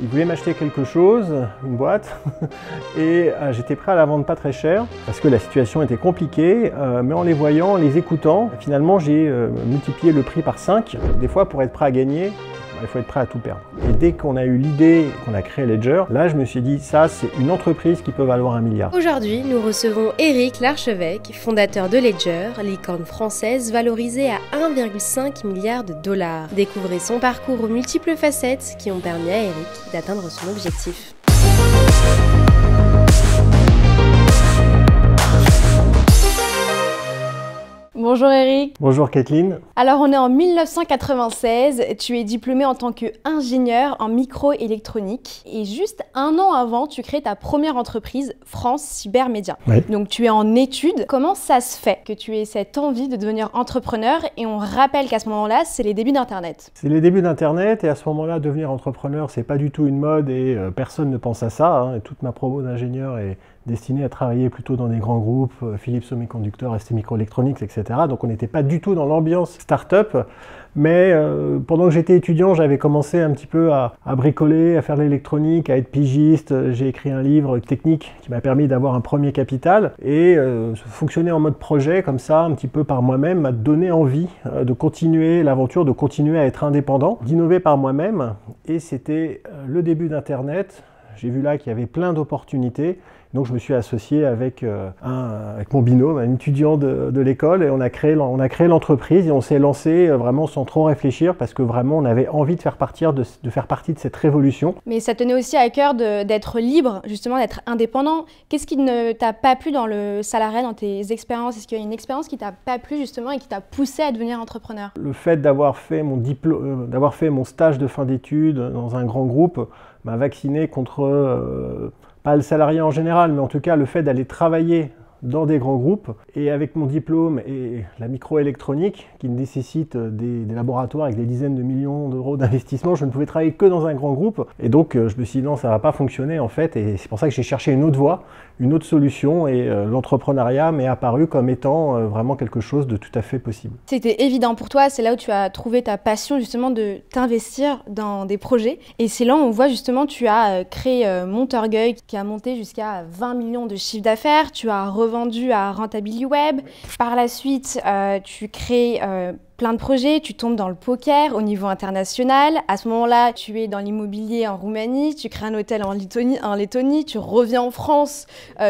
Il voulait m'acheter quelque chose, une boîte, et j'étais prêt à la vendre pas très cher parce que la situation était compliquée, mais en les voyant, en les écoutant, finalement j'ai multiplié le prix par 5. Des fois, pour être prêt à gagner, il faut être prêt à tout perdre. Et dès qu'on a eu l'idée, qu'on a créé Ledger, là je me suis dit, ça c'est une entreprise qui peut valoir 1 milliard. Aujourd'hui, nous recevons Éric Larchevêque, fondateur de Ledger, licorne française valorisée à 1,5 milliard de dollars. Découvrez son parcours aux multiples facettes qui ont permis à Éric d'atteindre son objectif. Bonjour Éric. Bonjour Kathleen. Alors on est en 1996, tu es diplômé en tant qu'ingénieur en microélectronique et juste un an avant, tu crées ta première entreprise, France Cybermédia. Oui. Donc tu es en études. Comment ça se fait que tu aies cette envie de devenir entrepreneur? Et on rappelle qu'à ce moment-là, c'est les débuts d'Internet. C'est les débuts d'Internet et à ce moment-là, devenir entrepreneur, c'est pas du tout une mode et personne ne pense à ça. Hein. Toute ma promo d'ingénieur est destinée à travailler plutôt dans des grands groupes, Philips Semiconductor, ST Microelectronics, etc. Donc on n'était pas du tout dans l'ambiance start-up. Mais pendant que j'étais étudiant, j'avais commencé un petit peu à bricoler, à faire de l'électronique, à être pigiste. J'ai écrit un livre technique qui m'a permis d'avoir un premier capital. Et fonctionner en mode projet, comme ça, un petit peu par moi-même, m'a donné envie de continuer l'aventure, de continuer à être indépendant, d'innover par moi-même. Et c'était le début d'Internet. J'ai vu là qu'il y avait plein d'opportunités. Donc je me suis associé avec mon binôme, un étudiant de l'école, et on a créé l'entreprise et on s'est lancé vraiment sans trop réfléchir parce que vraiment on avait envie de faire partie de cette révolution. Mais ça tenait aussi à cœur d'être libre, justement d'être indépendant. Qu'est-ce qui ne t'a pas plu dans le salariat, dans tes expériences? Est-ce qu'il y a une expérience qui t'a pas plu justement et qui t'a poussé à devenir entrepreneur? Le fait d'avoir fait mon diplôme, d'avoir fait mon stage de fin d'études dans un grand groupe m'a vacciné contre pas le salariat en général, mais en tout cas le fait d'aller travailler dans des grands groupes. Et avec mon diplôme et la microélectronique, qui nécessite des laboratoires avec des dizaines de millions d'euros d'investissement, je ne pouvais travailler que dans un grand groupe. Et donc je me suis dit non, ça ne va pas fonctionner en fait. Et c'est pour ça que j'ai cherché une autre voie, une autre solution. Et l'entrepreneuriat m'est apparu comme étant vraiment quelque chose de tout à fait possible. C'était évident pour toi, c'est là où tu as trouvé ta passion justement de t'investir dans des projets. Et c'est là où on voit justement tu as créé Montorgueil qui a monté jusqu'à 20 millions de chiffre d'affaires. Tu as vendu à Rentability Web. Par la suite, tu crées plein de projets, tu tombes dans le poker au niveau international. À ce moment-là, tu es dans l'immobilier en Roumanie, tu crées un hôtel en Lettonie, tu reviens en France,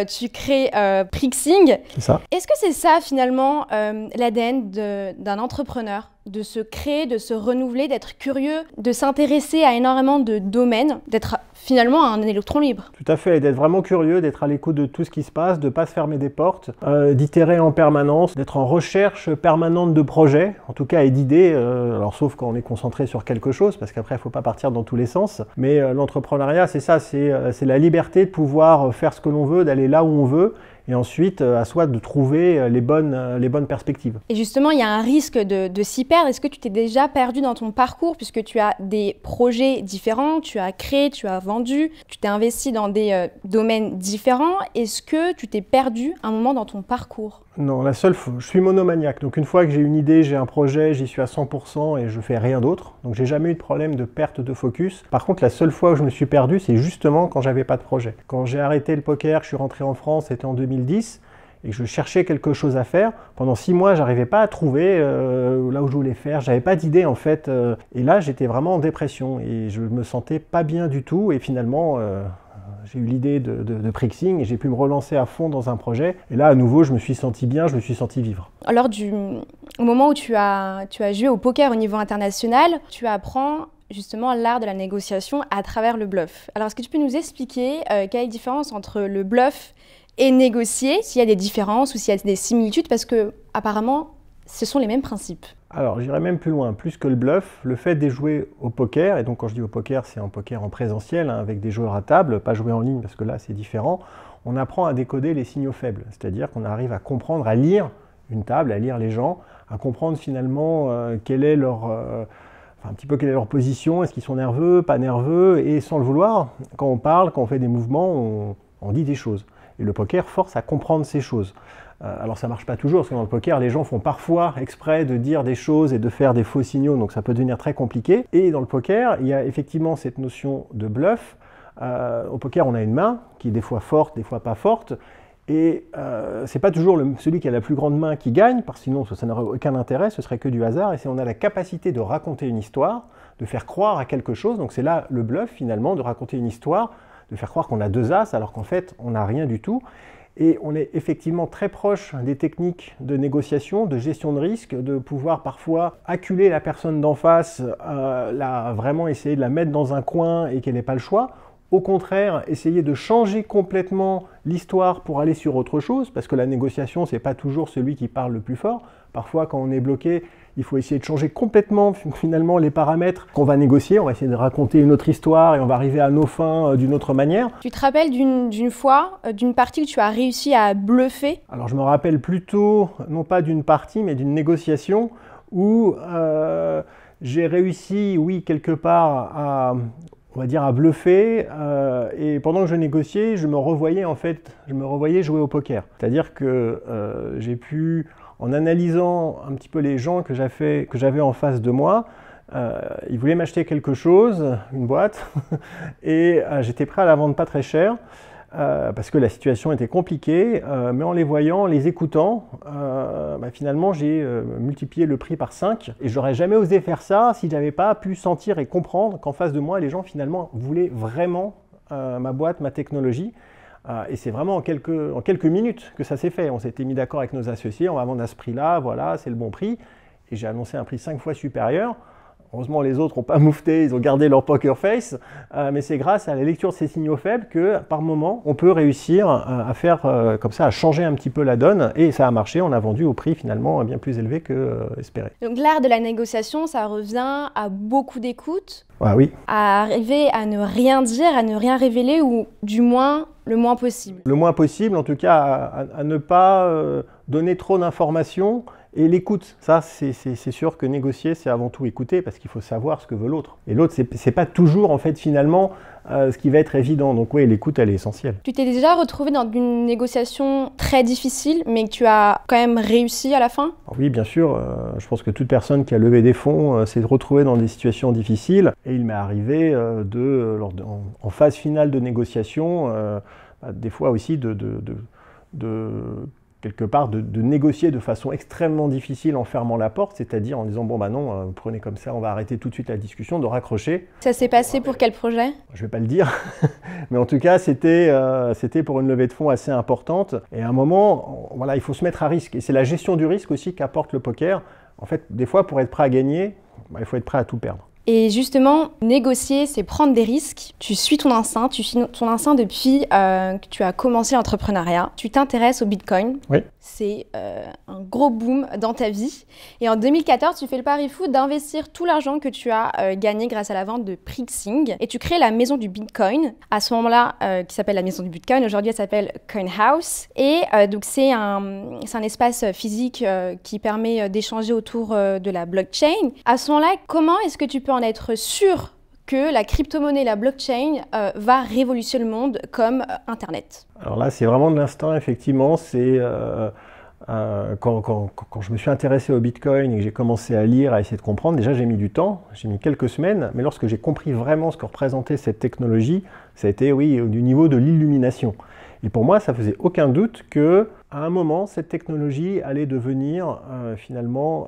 tu crées Prixing. C'est ça. Est-ce que c'est ça finalement l'ADN d'un entrepreneur? De se créer, de se renouveler, d'être curieux, de s'intéresser à énormément de domaines, d'être finalement un électron libre. Tout à fait, et d'être vraiment curieux, d'être à l'écoute de tout ce qui se passe, de ne pas se fermer des portes, d'itérer en permanence, d'être en recherche permanente de projets, en tout cas et d'idées, alors sauf quand on est concentré sur quelque chose, parce qu'après il ne faut pas partir dans tous les sens. Mais l'entrepreneuriat, c'est ça, c'est la liberté de pouvoir faire ce que l'on veut, d'aller là où on veut, et ensuite à soi de trouver les bonnes perspectives. Et justement, il y a un risque de s'y perdre. Est-ce que tu t'es déjà perdu dans ton parcours puisque tu as des projets différents, tu as créé, tu as vendu, tu t'es investi dans des domaines différents. Est-ce que tu t'es perdu un moment dans ton parcours? Non, je suis monomaniaque, donc une fois que j'ai une idée, j'ai un projet, j'y suis à 100% et je fais rien d'autre. Donc j'ai jamais eu de problème de perte de focus. Par contre, la seule fois où je me suis perdu, c'est justement quand j'avais pas de projet. Quand j'ai arrêté le poker, je suis rentré en France, c'était en 2010, et que je cherchais quelque chose à faire. Pendant 6 mois, j'arrivais pas à trouver là où je voulais faire, j'avais pas d'idée en fait. Et là, j'étais vraiment en dépression et je me sentais pas bien du tout. Et finalement, j'ai eu l'idée de Prixing et j'ai pu me relancer à fond dans un projet. Et là, à nouveau, je me suis senti bien, je me suis senti vivre. Alors, au moment où tu as joué au poker au niveau international, tu apprends justement l'art de la négociation à travers le bluff. Alors, est-ce que tu peux nous expliquer quelle est la différence entre le bluff et négocier, s'il y a des différences ou s'il y a des similitudes, parce que apparemment, ce sont les mêmes principes. Alors, j'irai même plus loin, plus que le bluff, le fait de jouer au poker, et donc quand je dis au poker, c'est un poker en présentiel, hein, avec des joueurs à table, pas jouer en ligne parce que là c'est différent, on apprend à décoder les signaux faibles, c'est-à-dire qu'on arrive à comprendre, à lire une table, à lire les gens, à comprendre finalement quelle est leur position, est-ce qu'ils sont nerveux, pas nerveux, et sans le vouloir, quand on parle, quand on fait des mouvements, on dit des choses. Et le poker force à comprendre ces choses. Alors ça ne marche pas toujours, parce que dans le poker, les gens font parfois exprès de dire des choses et de faire des faux signaux, donc ça peut devenir très compliqué. Et dans le poker, il y a effectivement cette notion de bluff. Au poker, on a une main qui est des fois forte, des fois pas forte. Et c'est pas toujours celui qui a la plus grande main qui gagne, parce que sinon ça n'aurait aucun intérêt, ce serait que du hasard. Et si on a la capacité de raconter une histoire, de faire croire à quelque chose, donc c'est là le bluff finalement, de raconter une histoire, de faire croire qu'on a 2 as, alors qu'en fait on n'a rien du tout. Et on est effectivement très proche des techniques de négociation, de gestion de risque, de pouvoir parfois acculer la personne d'en face, vraiment essayer de la mettre dans un coin et qu'elle n'ait pas le choix. Au contraire, essayer de changer complètement l'histoire pour aller sur autre chose, parce que la négociation, ce n'est pas toujours celui qui parle le plus fort. Parfois, quand on est bloqué, il faut essayer de changer complètement finalement les paramètres qu'on va négocier. On va essayer de raconter une autre histoire et on va arriver à nos fins d'une autre manière. Tu te rappelles d'une fois, d'une partie que tu as réussi à bluffer? Alors je me rappelle plutôt, non pas d'une partie, mais d'une négociation où j'ai réussi, oui, quelque part à... on va dire à bluffer, et pendant que je négociais, je me revoyais jouer au poker. C'est-à-dire que j'ai pu, en analysant un petit peu les gens que j'avais en face de moi, ils voulaient m'acheter quelque chose, une boîte, et j'étais prêt à la vendre pas très cher, parce que la situation était compliquée, mais en les voyant, en les écoutant, finalement j'ai multiplié le prix par 5 et j'aurais jamais osé faire ça si j'avais pas pu sentir et comprendre qu'en face de moi, les gens finalement voulaient vraiment ma boîte, ma technologie. Et c'est vraiment en quelques minutes que ça s'est fait. On s'était mis d'accord avec nos associés, on va vendre à ce prix-là, voilà, c'est le bon prix. Et j'ai annoncé un prix 5 fois supérieur. Heureusement, les autres n'ont pas moufté, ils ont gardé leur poker face, mais c'est grâce à la lecture de ces signaux faibles que, par moment, on peut réussir à faire comme ça, à changer un petit peu la donne, et ça a marché, on a vendu au prix finalement bien plus élevé que espéré. Donc l'art de la négociation, ça revient à beaucoup d'écoute, oui. À arriver à ne rien dire, à ne rien révéler, ou du moins le moins possible. Le moins possible, en tout cas, à ne pas donner trop d'informations. Et l'écoute, ça c'est sûr que négocier c'est avant tout écouter parce qu'il faut savoir ce que veut l'autre. Et l'autre c'est pas toujours en fait finalement ce qui va être évident. Donc oui, l'écoute elle est essentielle. Tu t'es déjà retrouvé dans une négociation très difficile mais que tu as quand même réussi à la fin? Oui bien sûr, je pense que toute personne qui a levé des fonds s'est retrouvée dans des situations difficiles. Et il m'est arrivé en phase finale de négociation, des fois aussi quelque part de négocier de façon extrêmement difficile en fermant la porte, c'est-à-dire en disant bon bah non, vous prenez comme ça, on va arrêter tout de suite la discussion, de raccrocher. Ça s'est passé pour quel projet? Je vais pas le dire, mais en tout cas c'était pour une levée de fonds assez importante. Et à un moment, voilà, il faut se mettre à risque. Et c'est la gestion du risque aussi qu'apporte le poker. En fait, des fois pour être prêt à gagner, il faut être prêt à tout perdre. Et justement, négocier, c'est prendre des risques. Tu suis ton instinct, depuis que tu as commencé l'entrepreneuriat. Tu t'intéresses au Bitcoin. Oui. C'est un gros boom dans ta vie. Et en 2014, tu fais le pari fou d'investir tout l'argent que tu as gagné grâce à la vente de Prixing. Et tu crées la maison du Bitcoin, à ce moment-là, qui s'appelle la maison du Bitcoin. Aujourd'hui, elle s'appelle CoinHouse. Et donc, c'est un espace physique qui permet d'échanger autour de la blockchain. À ce moment-là, comment est-ce que tu peux en être sûr que la crypto-monnaie, la blockchain va révolutionner le monde comme Internet? Alors là, c'est vraiment de l'instinct, effectivement. C'est quand je me suis intéressé au Bitcoin et que j'ai commencé à lire, à essayer de comprendre, déjà j'ai mis du temps, j'ai mis quelques semaines, mais lorsque j'ai compris vraiment ce que représentait cette technologie, ça a été, oui, du niveau de l'illumination. Et pour moi, ça faisait aucun doute qu'à un moment, cette technologie allait devenir finalement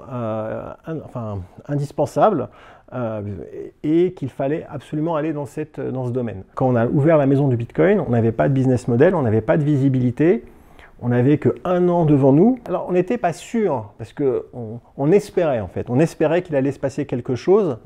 indispensable et qu'il fallait absolument aller dans ce domaine. Quand on a ouvert la maison du Bitcoin, on n'avait pas de business model, on n'avait pas de visibilité, on n'avait qu'1 an devant nous. Alors on n'était pas sûr, parce qu'on espérait en fait, on espérait qu'il allait se passer quelque chose.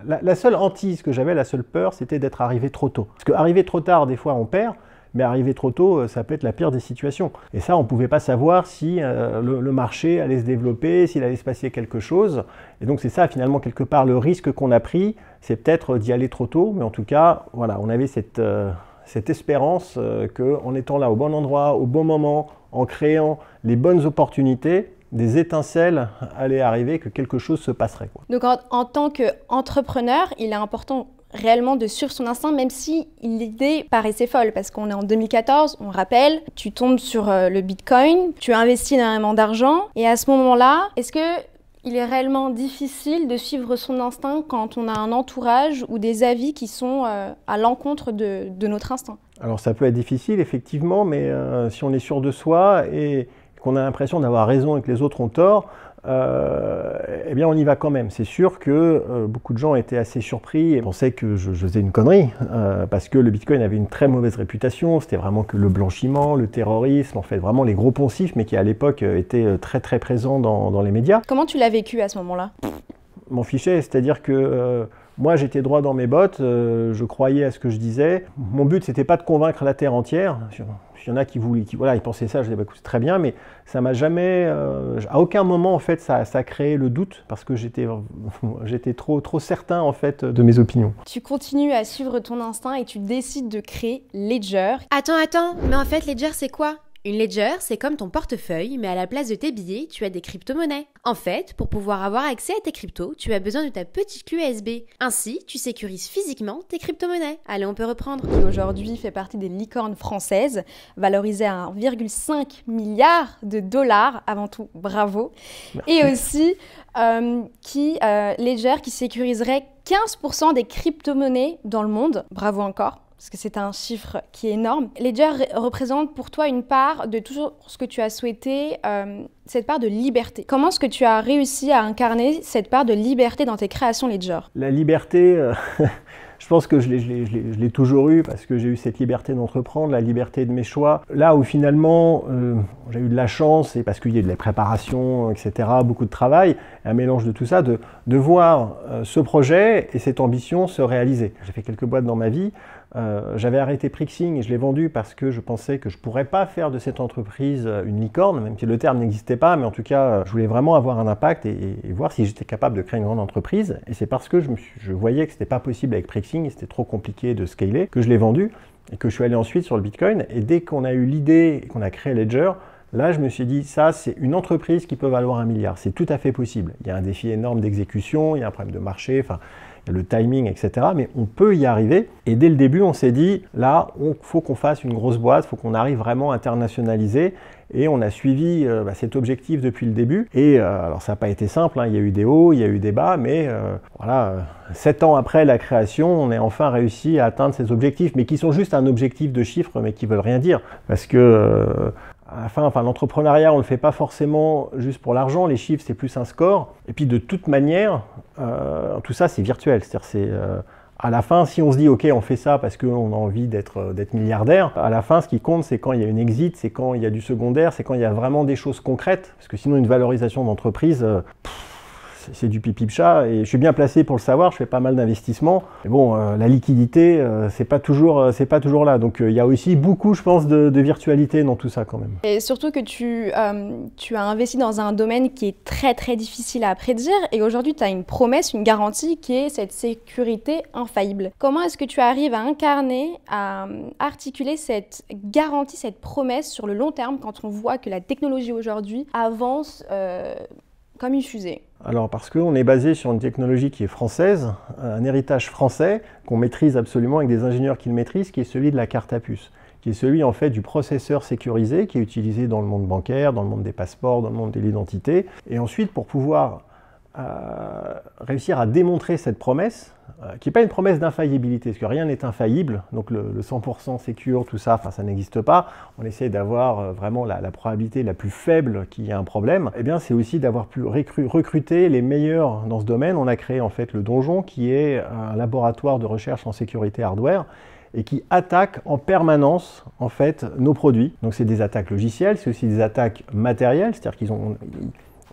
La seule hantise que j'avais, la seule peur, c'était d'être arrivé trop tôt. Parce qu'arriver trop tard, des fois on perd, mais arriver trop tôt, ça peut être la pire des situations. Et ça, on ne pouvait pas savoir si le marché allait se développer, s'il allait se passer quelque chose. Et donc c'est ça, finalement, quelque part, le risque qu'on a pris, c'est peut-être d'y aller trop tôt. Mais en tout cas, voilà, on avait cette espérance qu'en étant là au bon endroit, au bon moment, en créant les bonnes opportunités, des étincelles allaient arriver, que quelque chose se passerait, quoi. Donc en tant qu'entrepreneur, il est important réellement de suivre son instinct, même si l'idée paraissait folle, parce qu'on est en 2014, on rappelle, tu tombes sur le Bitcoin, tu investis énormément d'argent, et à ce moment-là, est-ce que il est réellement difficile de suivre son instinct quand on a un entourage ou des avis qui sont à l'encontre de notre instinct? Alors ça peut être difficile, effectivement, mais si on est sûr de soi et qu'on a l'impression d'avoir raison et que les autres ont tort, eh bien on y va quand même. C'est sûr que beaucoup de gens étaient assez surpris et pensaient que je faisais une connerie, parce que le Bitcoin avait une très mauvaise réputation, c'était vraiment que le blanchiment, le terrorisme, en fait vraiment les gros poncifs, mais qui à l'époque étaient très très présents dans les médias. Comment tu l'as vécu à ce moment-là? M'en fichais, c'est-à-dire que moi j'étais droit dans mes bottes, je croyais à ce que je disais. Mon but c'était pas de convaincre la Terre entière. Il y en a qui voilà, ils pensaient ça, je disais bah, écoute, c'est très bien, mais ça m'a jamais, à aucun moment en fait ça a créé le doute parce que j'étais trop certain en fait de mes opinions. Tu continues à suivre ton instinct et tu décides de créer Ledger. Attends, mais en fait Ledger c'est quoi ? Une ledger, c'est comme ton portefeuille, mais à la place de tes billets, tu as des crypto-monnaies. En fait, pour pouvoir avoir accès à tes cryptos, tu as besoin de ta petite clé USB. Ainsi, tu sécurises physiquement tes crypto-monnaies. Allez, on peut reprendre. Qui aujourd'hui fait partie des licornes françaises, valorisées à 1,5 milliard de dollars, avant tout, bravo. Merci. Et aussi, Ledger qui sécuriserait 15% des crypto-monnaies dans le monde, bravo encore. Parce que c'est un chiffre qui est énorme. Ledger représente pour toi une part de tout ce que tu as souhaité, cette part de liberté. Comment est-ce que tu as réussi à incarner cette part de liberté dans tes créations Ledger? La liberté, je pense que je l'ai toujours eue parce que j'ai eu cette liberté d'entreprendre, la liberté de mes choix. Là où finalement j'ai eu de la chance, et parce qu'il y a eu de la préparation, etc., beaucoup de travail, un mélange de tout ça, de voir ce projet et cette ambition se réaliser. J'ai fait quelques boîtes dans ma vie. J'avais arrêté Prixing et je l'ai vendu parce que je pensais que je ne pourrais pas faire de cette entreprise une licorne, même si le terme n'existait pas, mais en tout cas, je voulais vraiment avoir un impact et voir si j'étais capable de créer une grande entreprise. Et c'est parce que je voyais que ce n'était pas possible avec Prixing, c'était trop compliqué de scaler, que je l'ai vendu et que je suis allé ensuite sur le Bitcoin. Et dès qu'on a eu l'idée et qu'on a créé Ledger, là, je me suis dit, ça, c'est une entreprise qui peut valoir 1 milliard. C'est tout à fait possible. Il y a un défi énorme d'exécution, il y a un problème de marché, enfin, le timing, etc. Mais on peut y arriver. Et dès le début, on s'est dit, là, il faut qu'on fasse une grosse boîte, il faut qu'on arrive vraiment à internationaliser. Et on a suivi cet objectif depuis le début. Et alors, ça n'a pas été simple, hein. Il y a eu des hauts, il y a eu des bas, mais voilà, 7 ans après la création, on a enfin réussi à atteindre ces objectifs, mais qui sont juste un objectif de chiffres, mais qui ne veulent rien dire. Parce que à la fin, enfin, l'entrepreneuriat, on ne le fait pas forcément juste pour l'argent, les chiffres, c'est plus un score. Et puis de toute manière, tout ça, c'est virtuel. C'est-à-dire, à la fin, si on se dit, OK, on fait ça parce qu'on a envie d'être milliardaire, à la fin, ce qui compte, c'est quand il y a une exit, c'est quand il y a du secondaire, c'est quand il y a vraiment des choses concrètes. Parce que sinon, une valorisation d'entreprise, c'est du pipi de chat, et je suis bien placé pour le savoir, je fais pas mal d'investissements. Mais bon, la liquidité, c'est pas toujours là. Donc il y a aussi beaucoup, je pense, de virtualité dans tout ça quand même. Et surtout que tu as investi dans un domaine qui est très très difficile à prédire, et aujourd'hui tu as une promesse, une garantie qui est cette sécurité infaillible. Comment est-ce que tu arrives à incarner, à articuler cette garantie, cette promesse sur le long terme quand on voit que la technologie aujourd'hui avance comme une fusée? Alors parce qu'on est basé sur une technologie qui est française, un héritage français qu'on maîtrise absolument avec des ingénieurs qui le maîtrisent, qui est celui de la carte à puce, qui est celui en fait du processeur sécurisé qui est utilisé dans le monde bancaire, dans le monde des passeports, dans le monde de l'identité. Et ensuite, pour pouvoir réussir à démontrer cette promesse, qui n'est pas une promesse d'infaillibilité, parce que rien n'est infaillible, donc le 100% sécure, tout ça, ça n'existe pas. On essaie d'avoir vraiment la probabilité la plus faible qu'il y ait un problème. Eh bien, c'est aussi d'avoir pu recruter les meilleurs dans ce domaine. On a créé en fait le Donjon, qui est un laboratoire de recherche en sécurité hardware, et qui attaque en permanence en fait nos produits. Donc c'est des attaques logicielles, c'est aussi des attaques matérielles, c'est-à-dire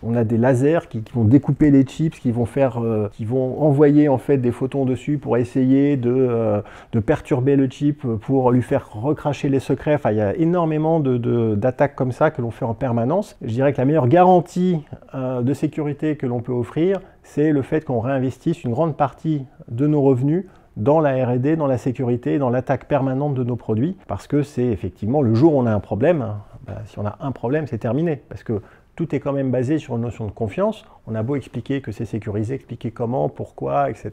on a des lasers qui vont découper les chips, qui vont envoyer en fait des photons dessus pour essayer de perturber le chip, pour lui faire recracher les secrets. Enfin, il y a énormément d'attaques comme ça que l'on fait en permanence. Je dirais que la meilleure garantie de sécurité que l'on peut offrir, c'est le fait qu'on réinvestisse une grande partie de nos revenus dans la R&D, dans la sécurité, dans l'attaque permanente de nos produits, parce que c'est effectivement le jour où on a un problème, si on a un problème, c'est terminé, parce que tout est quand même basé sur une notion de confiance. On a beau expliquer que c'est sécurisé, expliquer comment, pourquoi, etc.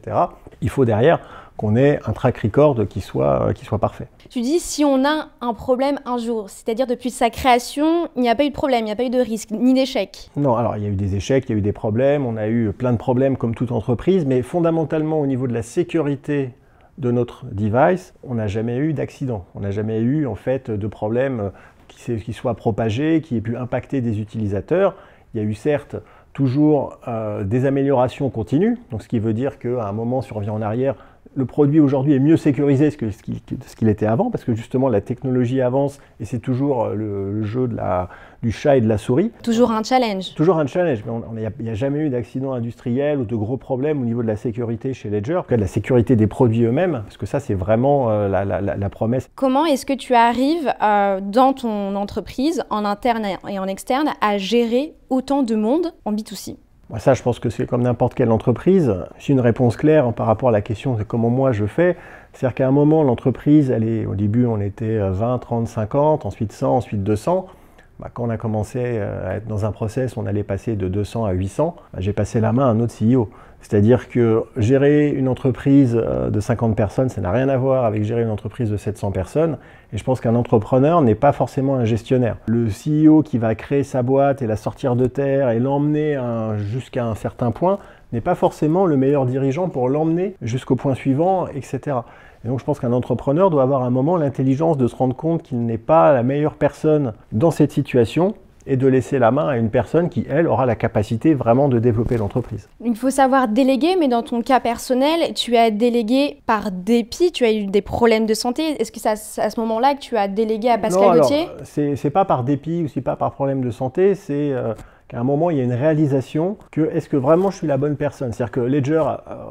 Il faut derrière qu'on ait un track record qui soit parfait. Tu dis si on a un problème un jour, c'est-à-dire depuis sa création, il n'y a pas eu de problème, il n'y a pas eu de risque, ni d'échec. Non, alors il y a eu des échecs, il y a eu des problèmes, on a eu plein de problèmes comme toute entreprise, mais fondamentalement au niveau de la sécurité de notre device, on n'a jamais eu d'accident. On n'a jamais eu en fait de problème qui soit propagé, qui ait pu impacter des utilisateurs. Il y a eu certes toujours des améliorations continues, donc ce qui veut dire qu'à un moment, si on revient en arrière, le produit aujourd'hui est mieux sécurisé que ce qu'il était avant, parce que justement la technologie avance et c'est toujours le jeu du chat et de la souris. Toujours un challenge. Toujours un challenge, mais il n'y a jamais eu d'accident industriel ou de gros problèmes au niveau de la sécurité chez Ledger, en tout cas de la sécurité des produits eux-mêmes, parce que ça c'est vraiment la promesse. Comment est-ce que tu arrives dans ton entreprise, en interne et en externe, à gérer autant de monde en B2C ? Ça, je pense que c'est comme n'importe quelle entreprise. C'est une réponse claire par rapport à la question de comment moi je fais. C'est-à-dire qu'à un moment, l'entreprise, au début, on était 20, 30, 50, ensuite 100, ensuite 200. Quand on a commencé à être dans un process, on allait passer de 200 à 800. J'ai passé la main à un autre CEO. C'est-à-dire que gérer une entreprise de 50 personnes, ça n'a rien à voir avec gérer une entreprise de 700 personnes. Et je pense qu'un entrepreneur n'est pas forcément un gestionnaire. Le CEO qui va créer sa boîte et la sortir de terre et l'emmener jusqu'à un certain point n'est pas forcément le meilleur dirigeant pour l'emmener jusqu'au point suivant, etc. Et donc je pense qu'un entrepreneur doit avoir à un moment l'intelligence de se rendre compte qu'il n'est pas la meilleure personne dans cette situation et de laisser la main à une personne qui, elle, aura la capacité vraiment de développer l'entreprise. Il faut savoir déléguer, mais dans ton cas personnel, tu as délégué par dépit, tu as eu des problèmes de santé. Est-ce que c'est à ce moment-là que tu as délégué à Pascal Gauthier ? C'est pas par dépit ou c'est pas par problème de santé, c'est qu'à un moment, il y a une réalisation que est-ce que vraiment je suis la bonne personne ? C'est-à-dire que Ledger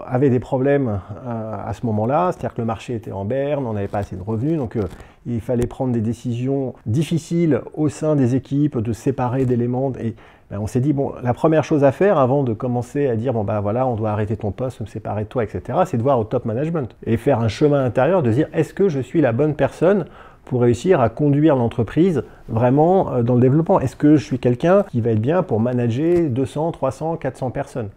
avait des problèmes à ce moment-là, c'est-à-dire que le marché était en berne, on n'avait pas assez de revenus, donc il fallait prendre des décisions difficiles au sein des équipes, de séparer d'éléments. Et on s'est dit, bon, la première chose à faire avant de commencer à dire, voilà, on doit arrêter ton poste, me séparer de toi, etc., c'est de voir au top management et faire un chemin intérieur, de dire, est-ce que je suis la bonne personne pour réussir à conduire l'entreprise vraiment dans le développement? Est-ce que je suis quelqu'un qui va être bien pour manager 200, 300, 400 personnes?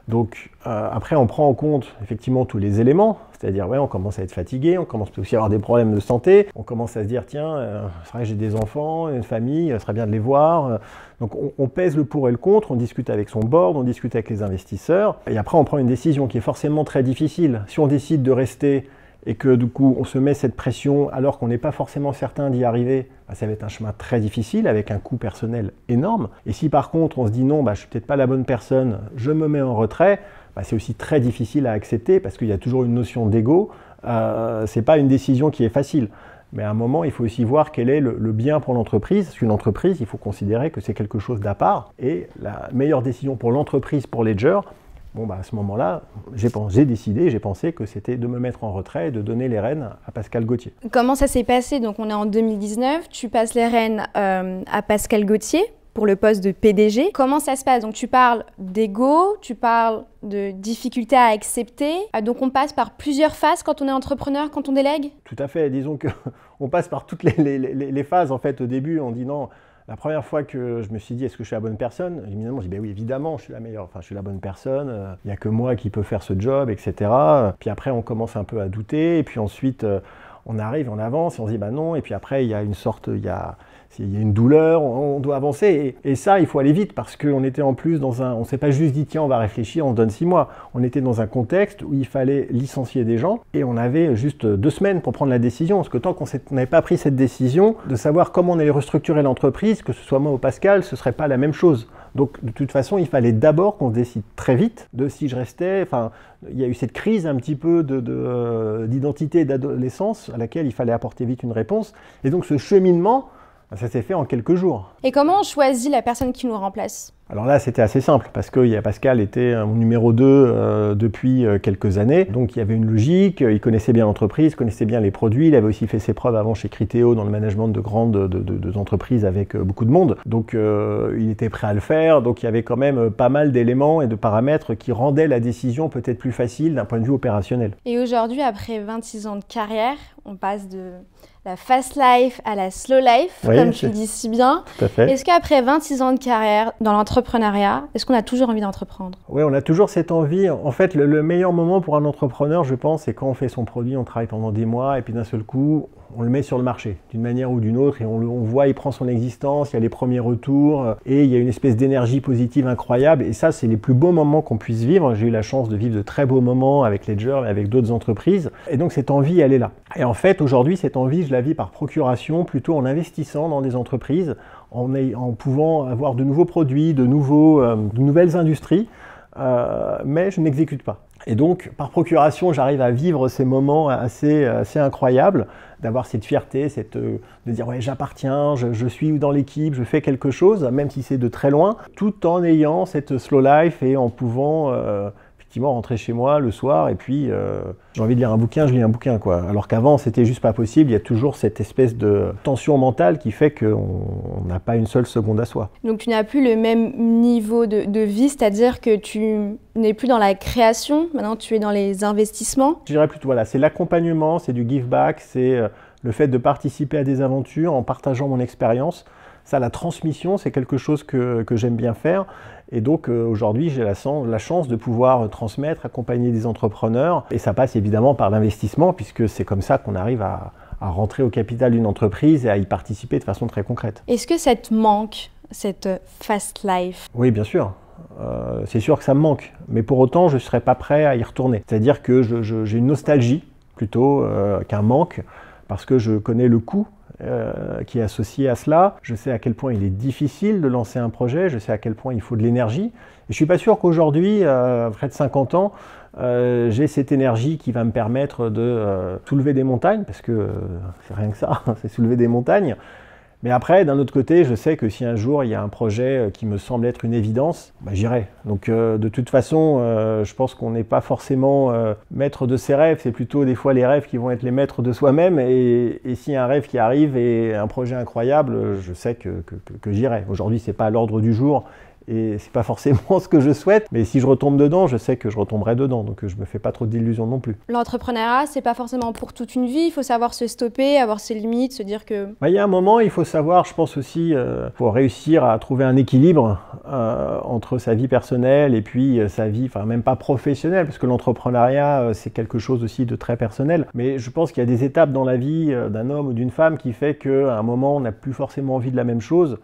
Donc après, on prend en compte effectivement tous les éléments, c'est-à-dire on commence à être fatigué, on commence aussi à avoir des problèmes de santé, on commence à se dire tiens, c'est vrai que j'ai des enfants, une famille, ce serait bien de les voir. Donc on pèse le pour et le contre, on discute avec son board, on discute avec les investisseurs, et après on prend une décision qui est forcément très difficile. Si on décide de rester et que du coup on se met cette pression alors qu'on n'est pas forcément certain d'y arriver, ça va être un chemin très difficile avec un coût personnel énorme. Et si par contre on se dit non, je suis peut-être pas la bonne personne, je me mets en retrait, c'est aussi très difficile à accepter parce qu'il y a toujours une notion d'ego. C'est pas une décision qui est facile. Mais à un moment, il faut aussi voir quel est le bien pour l'entreprise. Parce qu'une entreprise, il faut considérer que c'est quelque chose d'à part. Et la meilleure décision pour l'entreprise, pour Ledger, à ce moment-là, j'ai décidé, j'ai pensé que c'était de me mettre en retrait et de donner les rênes à Pascal Gauthier. Comment ça s'est passé? Donc on est en 2019, tu passes les rênes à Pascal Gauthier pour le poste de PDG. Comment ça se passe? Donc tu parles d'ego, tu parles de difficulté à accepter. Donc on passe par plusieurs phases quand on est entrepreneur, quand on délègue? Tout à fait. Disons qu'on passe par toutes les phases. En fait, au début, on dit non. La première fois que je me suis dit, est-ce que je suis la bonne personne? Évidemment, je dis, oui, évidemment, je suis la meilleure. Enfin, je suis la bonne personne. Il n'y a que moi qui peux faire ce job, etc. Puis après, on commence un peu à douter. Et puis ensuite, on arrive, on avance et on se dit, non. Et puis après, il y a une sorte, il y a une douleur, on doit avancer. Et ça, il faut aller vite parce qu'on était en plus on ne s'est pas juste dit, tiens, on va réfléchir, on donne 6 mois. On était dans un contexte où il fallait licencier des gens et on avait juste 2 semaines pour prendre la décision. Parce que tant qu'on n'avait pas pris cette décision de savoir comment on allait restructurer l'entreprise, que ce soit moi ou Pascal, ce ne serait pas la même chose. Donc de toute façon, il fallait d'abord qu'on se décide très vite de si je restais. Enfin, il y a eu cette crise un petit peu d'identité et d'adolescence à laquelle il fallait apporter vite une réponse. Et donc ce cheminement, ça s'est fait en quelques jours. Et comment on choisit la personne qui nous remplace? Alors là, c'était assez simple, parce que Pascal était mon numéro 2 depuis quelques années. Donc il y avait une logique, il connaissait bien l'entreprise, il connaissait bien les produits, il avait aussi fait ses preuves avant chez Criteo dans le management de grandes entreprises avec beaucoup de monde. Donc il était prêt à le faire, donc il y avait quand même pas mal d'éléments et de paramètres qui rendaient la décision peut-être plus facile d'un point de vue opérationnel. Et aujourd'hui, après 26 ans de carrière, on passe de la fast life à la slow life, oui, comme tu le dis si bien. Tout à fait. Est-ce qu'après 26 ans de carrière dans l'entrepreneuriat, est-ce qu'on a toujours envie d'entreprendre? Oui, on a toujours cette envie. En fait, le meilleur moment pour un entrepreneur, je pense, c'est quand on fait son produit, on travaille pendant des mois et puis d'un seul coup, on le met sur le marché d'une manière ou d'une autre et on voit, il prend son existence, il y a les premiers retours et il y a une espèce d'énergie positive incroyable. Et ça, c'est les plus beaux moments qu'on puisse vivre. J'ai eu la chance de vivre de très beaux moments avec Ledger et avec d'autres entreprises. Et donc, cette envie, elle est là. Et en fait, aujourd'hui, cette envie, je la vis par procuration, plutôt en investissant dans des entreprises, en pouvant avoir de nouveaux produits, de nouvelles industries, mais je n'exécute pas. Et donc, par procuration, j'arrive à vivre ces moments assez incroyables, d'avoir cette fierté, de dire « ouais, j'appartiens, je suis dans l'équipe, je fais quelque chose », même si c'est de très loin, tout en ayant cette slow life et en pouvant effectivement rentrer chez moi le soir et puis j'ai envie de lire un bouquin, je lis un bouquin, quoi. Alors qu'avant, c'était juste pas possible, il y a toujours cette espèce de tension mentale qui fait qu'on n'a pas une seule seconde à soi. Donc tu n'as plus le même niveau de vie, c'est-à-dire que tu n'es plus dans la création, maintenant tu es dans les investissements? Je dirais plutôt, voilà, c'est l'accompagnement, c'est du give back, c'est le fait de participer à des aventures en partageant mon expérience. Ça, la transmission, c'est quelque chose que j'aime bien faire. Et donc aujourd'hui, j'ai la chance de pouvoir transmettre, accompagner des entrepreneurs. Et ça passe évidemment par l'investissement, puisque c'est comme ça qu'on arrive à rentrer au capital d'une entreprise et à y participer de façon très concrète. Est-ce que ça te manque, cette fast life? Oui, bien sûr. C'est sûr que ça me manque. Mais pour autant, je ne serais pas prêt à y retourner. C'est-à-dire que j'ai une nostalgie plutôt qu'un manque, parce que je connais le coût qui est associé à cela. Je sais à quel point il est difficile de lancer un projet, je sais à quel point il faut de l'énergie. Et je ne suis pas sûr qu'aujourd'hui, près de 50 ans, j'ai cette énergie qui va me permettre de soulever des montagnes, parce que c'est rien que ça, c'est soulever des montagnes. Mais après, d'un autre côté, je sais que si un jour il y a un projet qui me semble être une évidence, bah, j'irai. Donc de toute façon, je pense qu'on n'est pas forcément maître de ses rêves, c'est plutôt des fois les rêves qui vont être les maîtres de soi-même. Et s'il y a un rêve qui arrive et un projet incroyable, je sais que j'irai. Aujourd'hui, c'est pas à l'ordre du jour. Et c'est pas forcément ce que je souhaite, mais si je retombe dedans, je sais que je retomberai dedans, donc je me fais pas trop d'illusions non plus. L'entrepreneuriat, c'est pas forcément pour toute une vie, il faut savoir se stopper, avoir ses limites, se dire que... Il y a un moment, il faut savoir, je pense aussi, pour réussir à trouver un équilibre entre sa vie personnelle et puis sa vie, enfin même pas professionnelle, parce que l'entrepreneuriat, c'est quelque chose aussi de très personnel, mais je pense qu'il y a des étapes dans la vie d'un homme ou d'une femme qui fait qu'à un moment, on n'a plus forcément envie de la même chose.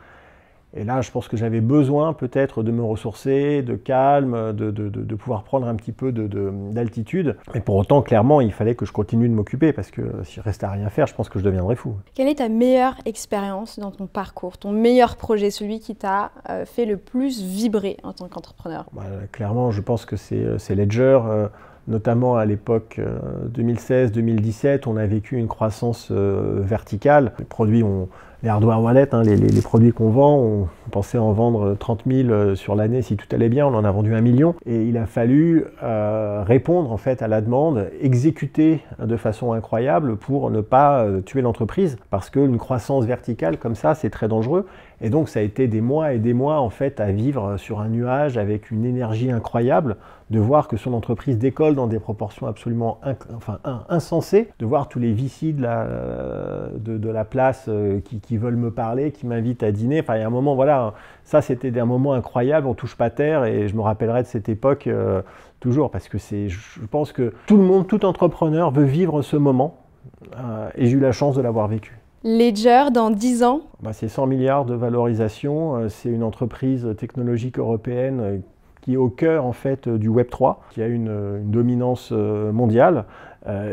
Et là, je pense que j'avais besoin peut-être de me ressourcer, de calme, de pouvoir prendre un petit peu d'altitude. Mais pour autant, clairement, il fallait que je continue de m'occuper parce que si je restais à rien faire, je pense que je deviendrais fou. Quelle est ta meilleure expérience dans ton parcours, ton meilleur projet, celui qui t'a fait le plus vibrer en tant qu'entrepreneur? Clairement, je pense que c'est Ledger. Notamment à l'époque 2016-2017, on a vécu une croissance verticale. Les produits les hardware wallets, les produits qu'on vend, on pensait en vendre 30 000 sur l'année si tout allait bien, on en a vendu 1 million. Et il a fallu répondre en fait à la demande, exécuter de façon incroyable pour ne pas tuer l'entreprise, parce qu'une croissance verticale comme ça, c'est très dangereux. Et donc ça a été des mois et des mois en fait à vivre sur un nuage avec une énergie incroyable, de voir que son entreprise décolle dans des proportions absolument insensées, de voir tous les VC de la place qui veulent me parler, qui m'invitent à dîner. Enfin, il y a un moment, voilà, ça c'était un moment incroyable, on touche pas terre et je me rappellerai de cette époque toujours parce que je pense que tout le monde, tout entrepreneur veut vivre ce moment et j'ai eu la chance de l'avoir vécu. Ledger, dans 10 ans? C'est 100 milliards de valorisation, c'est une entreprise technologique européenne qui est au cœur en fait du Web3, qui a une dominance mondiale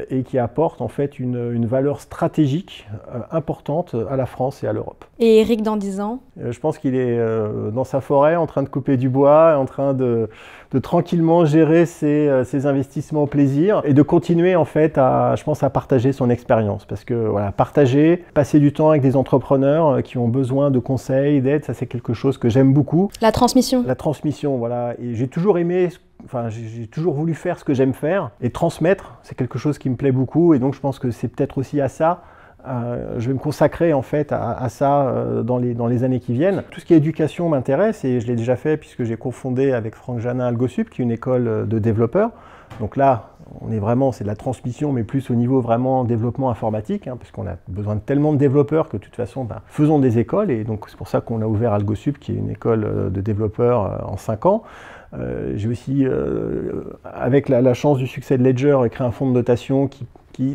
et qui apporte en fait une valeur stratégique importante à la France et à l'Europe. Et Eric, dans 10 ans? Je pense qu'il est dans sa forêt, en train de couper du bois, en train de tranquillement gérer ses investissements au plaisir et de continuer en fait je pense, à partager son expérience. Parce que voilà, partager, passer du temps avec des entrepreneurs qui ont besoin de conseils, d'aide, ça c'est quelque chose que j'aime beaucoup. La transmission. La transmission, voilà. Et j'ai toujours aimé, j'ai toujours voulu faire ce que j'aime faire et transmettre, c'est quelque chose qui me plaît beaucoup. Et donc je pense que c'est peut-être aussi à ça. Je vais me consacrer en fait à ça dans les années qui viennent. Tout ce qui est éducation m'intéresse et je l'ai déjà fait puisque j'ai cofondé avec Franck Janin Algosup, qui est une école de développeurs. Donc là, c'est de la transmission, mais plus au niveau vraiment développement informatique, parce qu'on a besoin de tellement de développeurs que de toute façon, faisons des écoles. Et donc c'est pour ça qu'on a ouvert Algosup, qui est une école de développeurs en 5 ans. J'ai aussi, avec la chance du succès de Ledger, créé un fonds de dotation qui,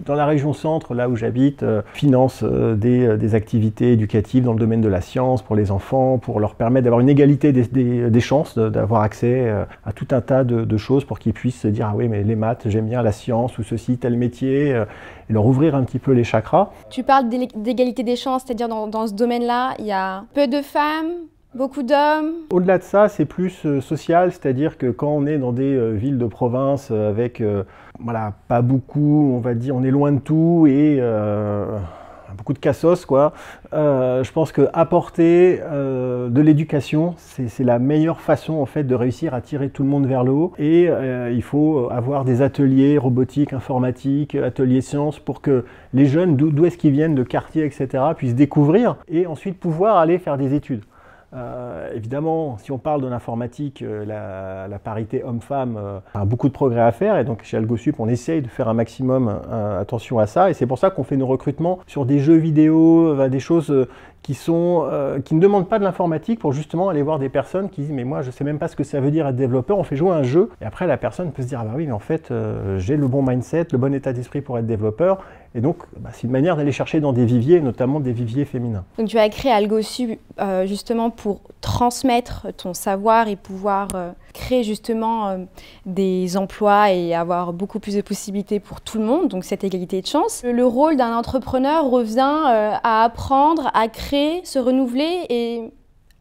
dans la région centre, là où j'habite, finance des activités éducatives dans le domaine de la science pour les enfants, pour leur permettre d'avoir une égalité des chances, d'avoir accès à tout un tas de choses pour qu'ils puissent se dire « Ah oui, mais les maths, j'aime bien la science ou ceci, tel métier », et leur ouvrir un petit peu les chakras. Tu parles d'égalité des chances, c'est-à-dire dans ce domaine-là, il y a peu de femmes, beaucoup d'hommes? Au-delà de ça, c'est plus social, c'est-à-dire que quand on est dans des villes de province avec pas beaucoup, on va dire, on est loin de tout et beaucoup de cassos, quoi. Je pense qu'apporter de l'éducation, c'est la meilleure façon en fait de réussir à tirer tout le monde vers le haut. Et il faut avoir des ateliers robotiques, informatiques, ateliers sciences pour que les jeunes, d'où est-ce qu'ils viennent, de quartiers, etc., puissent découvrir et ensuite pouvoir aller faire des études. Évidemment, si on parle de l'informatique, la parité homme-femme a beaucoup de progrès à faire et donc chez Algosup, on essaye de faire un maximum attention à ça et c'est pour ça qu'on fait nos recrutements sur des jeux vidéo, des choses qui ne demandent pas de l'informatique pour justement aller voir des personnes qui disent mais moi je sais même pas ce que ça veut dire être développeur, on fait jouer un jeu et après la personne peut se dire ah bah oui mais en fait j'ai le bon mindset, le bon état d'esprit pour être développeur et donc c'est une manière d'aller chercher dans des viviers, notamment des viviers féminins. Donc tu as créé Algosup justement pour transmettre ton savoir et pouvoir créer justement des emplois et avoir beaucoup plus de possibilités pour tout le monde, donc cette égalité de chance. Le rôle d'un entrepreneur revient à apprendre, à créer, se renouveler et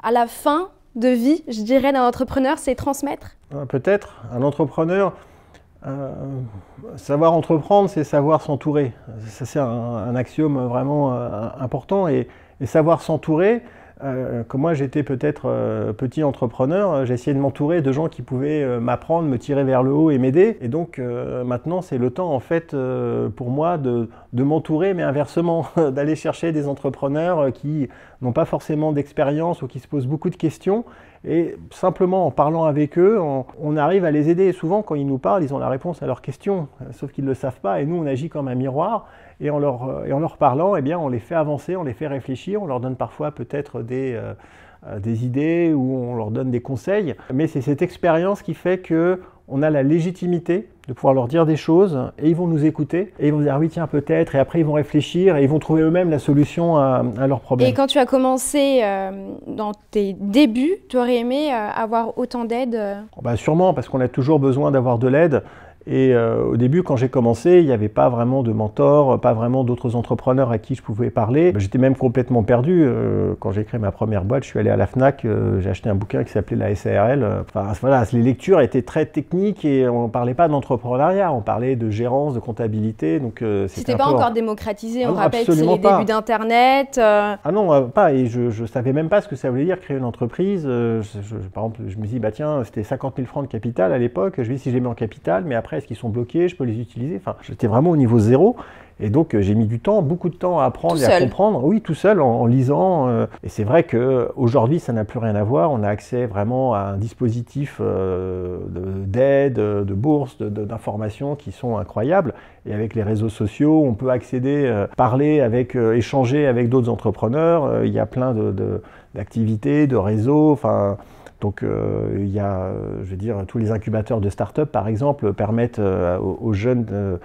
à la fin de vie, je dirais, d'un entrepreneur, c'est transmettre. Peut-être. Un entrepreneur, savoir entreprendre, c'est savoir s'entourer. Ça, c'est un axiome vraiment important et savoir s'entourer. Comme moi j'étais peut-être petit entrepreneur, j'ai essayé de m'entourer de gens qui pouvaient m'apprendre, me tirer vers le haut et m'aider. Et donc maintenant c'est le temps en fait pour moi de m'entourer, mais inversement, d'aller chercher des entrepreneurs qui n'ont pas forcément d'expérience ou qui se posent beaucoup de questions. Et simplement en parlant avec eux, on arrive à les aider. Et souvent quand ils nous parlent, ils ont la réponse à leurs questions, sauf qu'ils ne le savent pas. Et nous on agit comme un miroir. Et en leur parlant, eh bien, on les fait avancer, on les fait réfléchir, on leur donne parfois peut-être des idées ou on leur donne des conseils. Mais c'est cette expérience qui fait qu'on a la légitimité de pouvoir leur dire des choses et ils vont nous écouter et ils vont dire oui tiens peut-être et après ils vont réfléchir et ils vont trouver eux-mêmes la solution à leurs problèmes. Et quand tu as commencé dans tes débuts, tu aurais aimé avoir autant d'aide Sûrement parce qu'on a toujours besoin d'avoir de l'aide. Et au début, quand j'ai commencé, il n'y avait pas vraiment de mentor, pas vraiment d'autres entrepreneurs à qui je pouvais parler. J'étais même complètement perdu. Quand j'ai créé ma première boîte, je suis allé à la Fnac, j'ai acheté un bouquin qui s'appelait la SARL. Voilà, les lectures étaient très techniques et on ne parlait pas d'entrepreneuriat, on parlait de gérance, de comptabilité. C'était pas encore démocratisé, on rappelle que c'est les débuts d'Internet. Ah non, pas. Et je ne savais même pas ce que ça voulait dire créer une entreprise. Par exemple, je me dis, tiens, c'était 50 000 francs de capital à l'époque. Je vais si je les mets en capital, mais après, est-ce qu'ils sont bloqués? Je peux les utiliser. J'étais vraiment au niveau zéro. Et donc, j'ai mis beaucoup de temps à apprendre et à comprendre. Oui, tout seul, en lisant. Et c'est vrai qu'aujourd'hui, ça n'a plus rien à voir. On a accès vraiment à un dispositif d'aide, de bourse, d'informations qui sont incroyables. Et avec les réseaux sociaux, on peut accéder, parler échanger avec d'autres entrepreneurs. Il y a plein d'activités, de réseaux. Donc il y a, tous les incubateurs de start-up, par exemple, permettent aux jeunes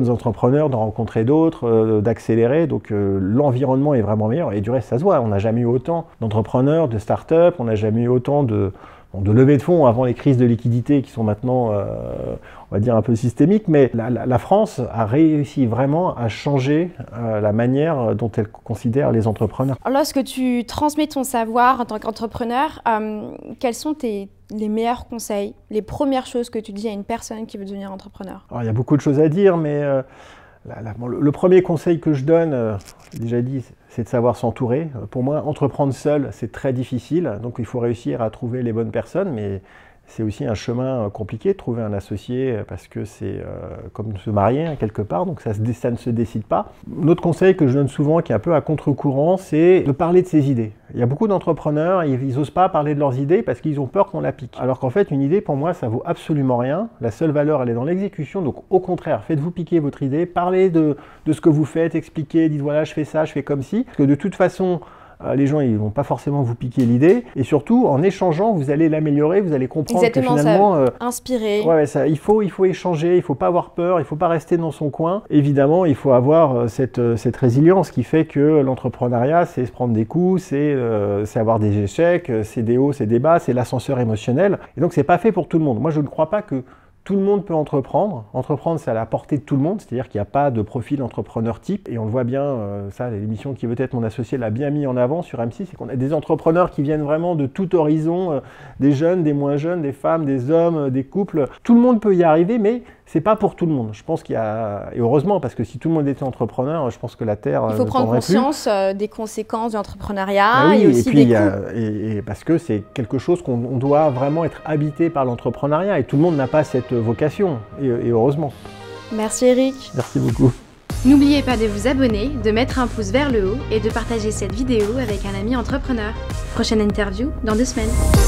entrepreneurs de rencontrer d'autres, d'accélérer. Donc l'environnement est vraiment meilleur. Et du reste, ça se voit. On n'a jamais eu autant d'entrepreneurs, de start-up, on n'a jamais eu autant de levée de fonds avant les crises de liquidité qui sont maintenant, on va dire, un peu systémiques, mais la France a réussi vraiment à changer la manière dont elle considère les entrepreneurs. Lorsque tu transmets ton savoir en tant qu'entrepreneur, quels sont les meilleurs conseils, les premières choses que tu dis à une personne qui veut devenir entrepreneur? Alors, il y a beaucoup de choses à dire, mais le premier conseil que je donne, déjà dit, c'est de savoir s'entourer. Pour moi, entreprendre seul, c'est très difficile, donc il faut réussir à trouver les bonnes personnes, mais c'est aussi un chemin compliqué de trouver un associé parce que c'est comme se marier quelque part, donc ça ne se décide pas. Un autre conseil que je donne souvent, qui est un peu à contre-courant, c'est de parler de ses idées. Il y a beaucoup d'entrepreneurs, ils n'osent pas parler de leurs idées parce qu'ils ont peur qu'on la pique. Alors qu'en fait, une idée, pour moi, ça vaut absolument rien. La seule valeur, elle est dans l'exécution. Donc au contraire, faites-vous piquer votre idée, parlez de ce que vous faites, expliquez, dites voilà, je fais ça, je fais comme ci. Parce que de toute façon, les gens, ils ne vont pas forcément vous piquer l'idée. Et surtout, en échangeant, vous allez l'améliorer, vous allez comprendre exactement, que finalement... inspirer. Ouais, ça, il faut échanger, il ne faut pas avoir peur, il ne faut pas rester dans son coin. Évidemment, il faut avoir cette résilience qui fait que l'entrepreneuriat, c'est se prendre des coups, c'est avoir des échecs, c'est des hauts, c'est des bas, c'est l'ascenseur émotionnel. Et donc, ce n'est pas fait pour tout le monde. Moi, je ne crois pas que tout le monde peut entreprendre. Entreprendre, c'est à la portée de tout le monde, c'est-à-dire qu'il n'y a pas de profil entrepreneur type. Et on le voit bien, ça, l'émission Qui veut être mon associé l'a bien mis en avant sur M6, c'est qu'on a des entrepreneurs qui viennent vraiment de tout horizon, des jeunes, des moins jeunes, des femmes, des hommes, des couples. Tout le monde peut y arriver, mais c'est pas pour tout le monde. Je pense qu'il y a, et heureusement, parce que si tout le monde était entrepreneur, je pense que la Terre il faut prendre conscience des conséquences de l'entrepreneuriat oui, et aussi des coûts. Et parce que c'est quelque chose qu'on doit vraiment être habité par l'entrepreneuriat et tout le monde n'a pas cette vocation, et heureusement. Merci Eric. Merci beaucoup. N'oubliez pas de vous abonner, de mettre un pouce vers le haut et de partager cette vidéo avec un ami entrepreneur. Prochaine interview dans 2 semaines.